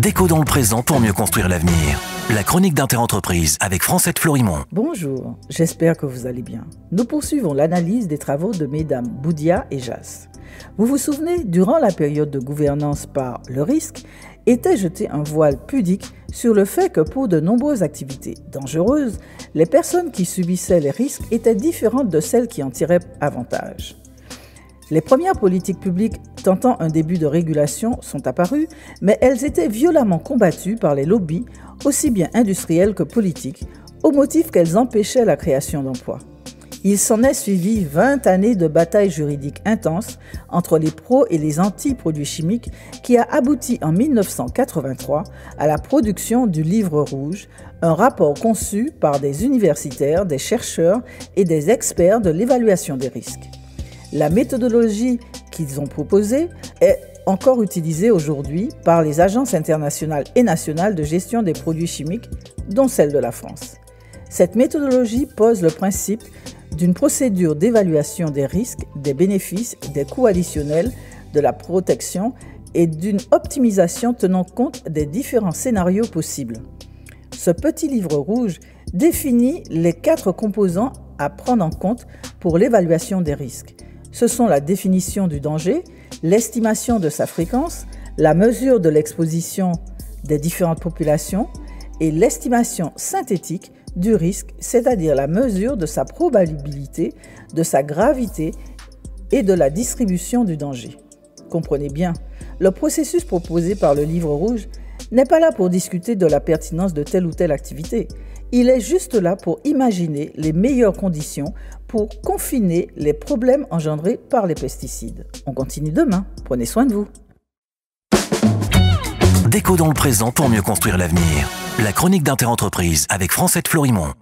Déco dans le présent pour mieux construire l'avenir. La chronique d'Interentreprise avec Francette Florimond. Bonjour, j'espère que vous allez bien. Nous poursuivons l'analyse des travaux de mesdames Boudia et Jas. Vous vous souvenez, durant la période de gouvernance par le risque, était jeté un voile pudique sur le fait que pour de nombreuses activités dangereuses, les personnes qui subissaient les risques étaient différentes de celles qui en tiraient avantage. Les premières politiques publiques tentant un début de régulation sont apparues, mais elles étaient violemment combattues par les lobbies, aussi bien industriels que politiques, au motif qu'elles empêchaient la création d'emplois. Il s'en est suivi 20 années de batailles juridiques intenses entre les pros et les anti-produits chimiques qui a abouti en 1983 à la production du Livre rouge, un rapport conçu par des universitaires, des chercheurs et des experts de l'évaluation des risques. La méthodologie qu'ils ont proposée est encore utilisée aujourd'hui par les agences internationales et nationales de gestion des produits chimiques, dont celle de la France. Cette méthodologie pose le principe d'une procédure d'évaluation des risques, des bénéfices, des coûts additionnels, de la protection et d'une optimisation tenant compte des différents scénarios possibles. Ce petit livre rouge définit les 4 composants à prendre en compte pour l'évaluation des risques. Ce sont la définition du danger, l'estimation de sa fréquence, la mesure de l'exposition des différentes populations et l'estimation synthétique du risque, c'est-à-dire la mesure de sa probabilité, de sa gravité et de la distribution du danger. Comprenez bien, le processus proposé par le Livre rouge n'est pas là pour discuter de la pertinence de telle ou telle activité. Il est juste là pour imaginer les meilleures conditions pour confiner les problèmes engendrés par les pesticides. On continue demain. Prenez soin de vous. Déco dans le présent pour mieux construire l'avenir. La chronique d'Interentreprise avec Francette Florimond.